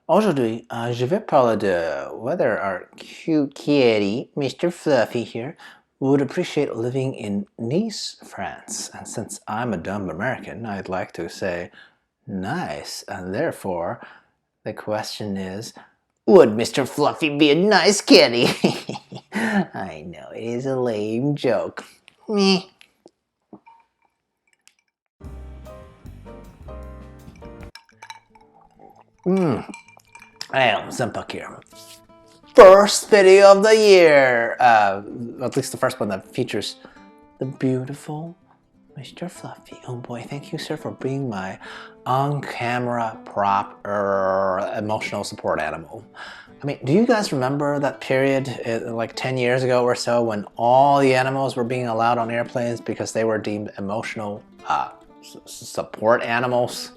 Aujourd'hui, je vais parler de whether our cute kitty, Mr. Fluffy here, would appreciate living in Nice, France. And since I'm a dumb American, I'd like to say nice. And therefore, the question is, would Mr. Fluffy be a nice kitty? I know, it is a lame joke. Me. I am XenPuck here. First video of the year! At least the first one that features the beautiful Mr. Fluffy. Oh boy, thank you, sir, for being my on-camera prop emotional support animal. I mean, do you guys remember that period, like 10 years ago or so, when all the animals were being allowed on airplanes because they were deemed emotional support animals?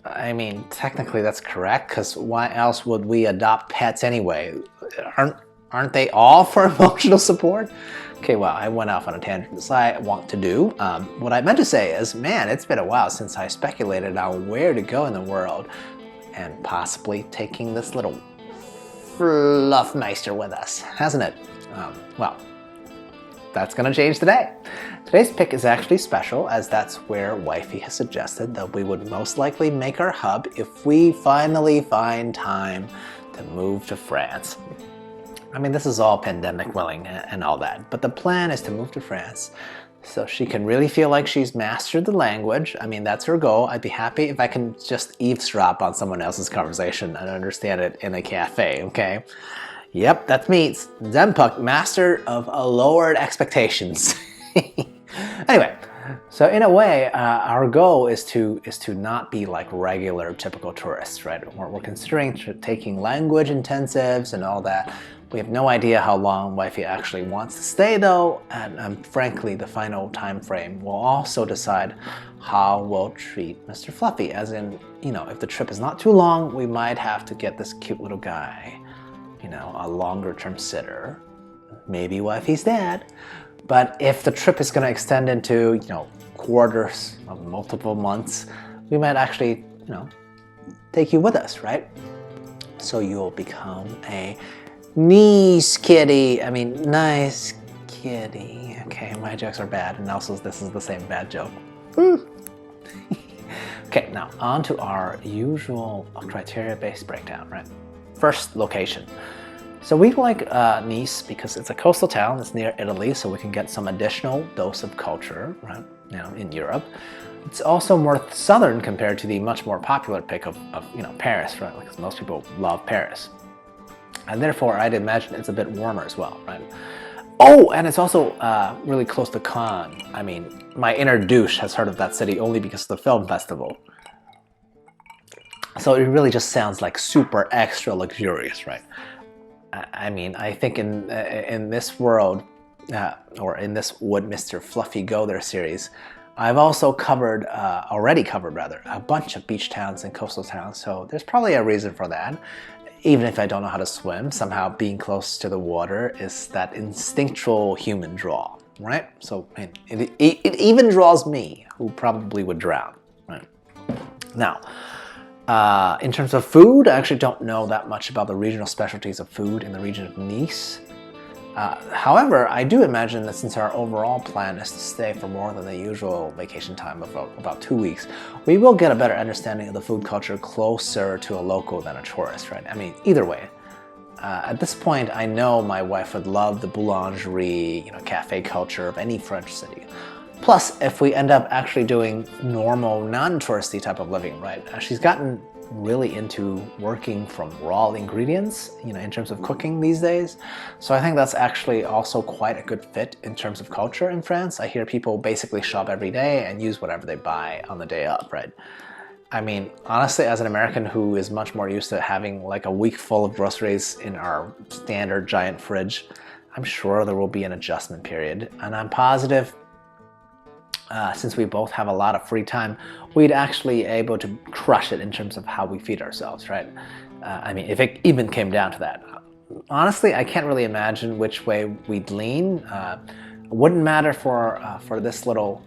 I mean, technically that's correct, because why else would we adopt pets anyway? Aren't they all for emotional support? Okay, well, I went off on a tangent, as I want to do. What I meant to say is, man, it's been a while since I speculated on where to go in the world, and possibly taking this little fluff meister with us, hasn't it? Well, that's gonna change today. Today's pick is actually special, as that's where Wifey has suggested that we would most likely make our hub if we finally find time to move to France. I mean, this is all pandemic willing and all that, but the plan is to move to France so she can really feel like she's mastered the language. I mean, that's her goal. I'd be happy if I can just eavesdrop on someone else's conversation and understand it in a cafe, okay? Yep, that's me. It's XenPuck, master of lowered expectations. Anyway, so in a way, our goal is to not be like regular, typical tourists, right? We're considering taking language intensives and all that. We have no idea how long Wifey actually wants to stay, though, and frankly, the final time frame will also decide how we'll treat Mr. Fluffy. As in, you know, if the trip is not too long, we might have to get this cute little guy, you know, a longer-term sitter, maybe Wifey's dad. But if the trip is going to extend into, you know, quarters of multiple months, we might actually, you know, take you with us, right? So you'll become a nice kitty. I mean, nice kitty. Okay, my jokes are bad, and also this is the same bad joke. Okay, now on to our usual criteria-based breakdown, right? First, location. So we like Nice because it's a coastal town. It's near Italy, so we can get some additional dose of culture, right? You know, in Europe. It's also more southern compared to the much more popular pick of you know, Paris, right? Because most people love Paris, and therefore I'd imagine it's a bit warmer as well, right? Oh, and it's also really close to Cannes. I mean, my inner douche has heard of that city only because of the film festival. So it really just sounds like super extra luxurious, right? I mean, I think in this world, or in this Would Mr. Fluffy Go There series, I've also already covered a bunch of beach towns and coastal towns, so there's probably a reason for that. Even if I don't know how to swim, somehow being close to the water is that instinctual human draw, right? So it even draws me, who probably would drown, right? Now, in terms of food, I actually don't know that much about the regional specialties of food in the region of Nice. However, I do imagine that since our overall plan is to stay for more than the usual vacation time of about 2 weeks, we will get a better understanding of the food culture closer to a local than a tourist, right? I mean, either way. At this point, I know my wife would love the boulangerie, you know, cafe culture of any French city. Plus, if we end up actually doing normal, non-touristy type of living, right? She's gotten really into working from raw ingredients, you know, in terms of cooking these days. So I think that's actually also quite a good fit in terms of culture in France. I hear people basically shop every day and use whatever they buy on the day up, right? I mean, honestly, as an American who is much more used to having like a week full of groceries in our standard giant fridge, I'm sure there will be an adjustment period, and I'm positive since we both have a lot of free time, we'd actually able to crush it in terms of how we feed ourselves, right? I mean, if it even came down to that. Honestly, I can't really imagine which way we'd lean. Wouldn't matter for this little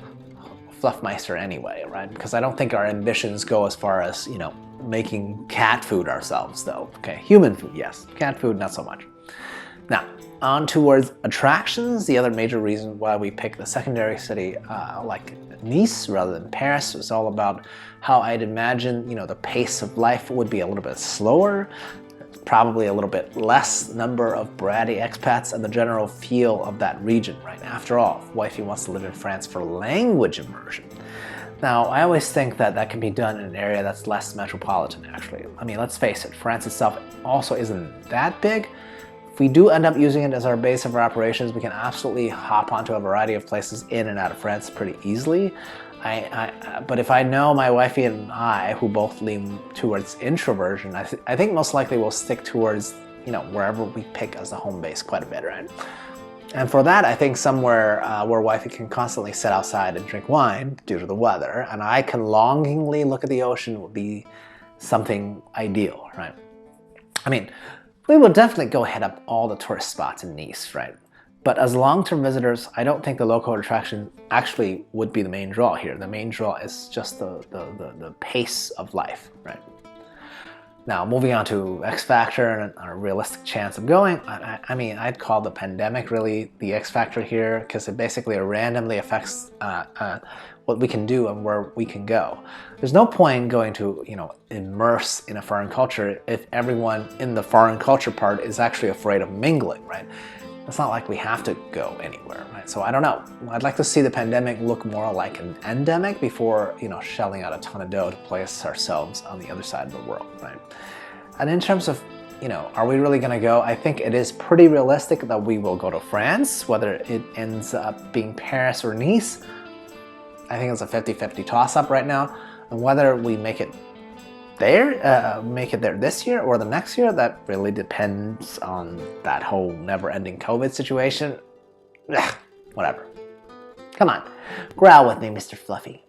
fluff meister anyway, right? Because I don't think our ambitions go as far as, you know, making cat food ourselves, though. Okay, human food, yes. Cat food, not so much. Now, on towards attractions. The other major reason why we picked the secondary city like Nice rather than Paris was all about how I'd imagine, you know, the pace of life would be a little bit slower, probably a little bit less number of bratty expats, and the general feel of that region, right? After all, wifey wants to live in France for language immersion. Now, I always think that that can be done in an area that's less metropolitan, actually. I mean, let's face it, France itself also isn't that big. If we do end up using it as our base of our operations, we can absolutely hop onto a variety of places in and out of France pretty easily. But if I know my wifey and I, who both lean towards introversion, I think most likely we'll stick towards, you know, wherever we pick as the home base quite a bit, right? And for that, I think somewhere where wifey can constantly sit outside and drink wine due to the weather, and I can longingly look at the ocean would be something ideal, right? I mean, we will definitely go hit up all the tourist spots in Nice, right? But as long-term visitors, I don't think the local attraction actually would be the main draw here. The main draw is just the pace of life, right? Now, moving on to X Factor and a realistic chance of going, I mean, I'd call the pandemic really the X Factor here, because it basically randomly affects what we can do and where we can go. There's no point going to, you know, immerse in a foreign culture if everyone in the foreign culture part is actually afraid of mingling, right? It's not like we have to go anywhere, right? So I don't know. I'd like to see the pandemic look more like an endemic before, you know, shelling out a ton of dough to place ourselves on the other side of the world, right? And in terms of, you know, are we really gonna go? I think it is pretty realistic that we will go to France, whether it ends up being Paris or Nice. I think it's a 50-50 toss-up right now. And whether we make it there this year or the next year, that really depends on that whole never-ending COVID situation. Ugh, whatever. Come on, growl with me, Mr. Fluffy.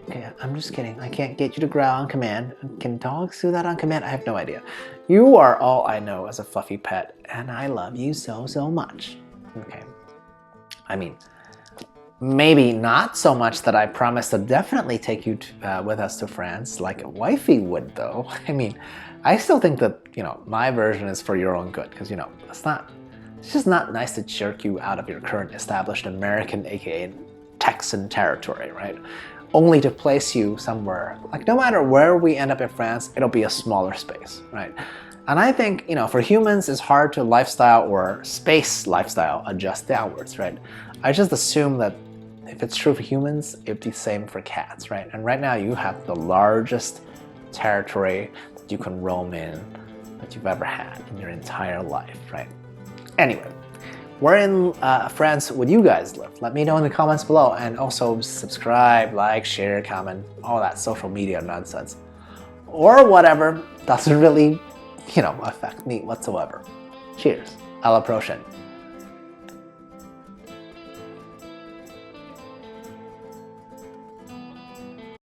Okay, I'm just kidding. I can't get you to growl on command. Can dogs do that on command? I have no idea. You are all I know as a fluffy pet, and I love you so, so much. Okay. I mean, maybe not so much that I promise to definitely take you with us to France like a wifey would, though. I mean, I still think that, you know, my version is for your own good, because, you know, it's just not nice to jerk you out of your current established American, aka Texan territory, right? Only to place you somewhere, like no matter where we end up in France, it'll be a smaller space, right? And I think, you know, for humans, it's hard to lifestyle or space lifestyle adjust downwards, right? I just assume that if it's true for humans, it'd be the same for cats, right? And right now you have the largest territory that you can roam in that you've ever had in your entire life, right? Anyway, where in France would you guys live? Let me know in the comments below, and also subscribe, like, share, comment, all that social media nonsense. Or whatever, doesn't really, you know, affect me whatsoever. Cheers. À la prochaine.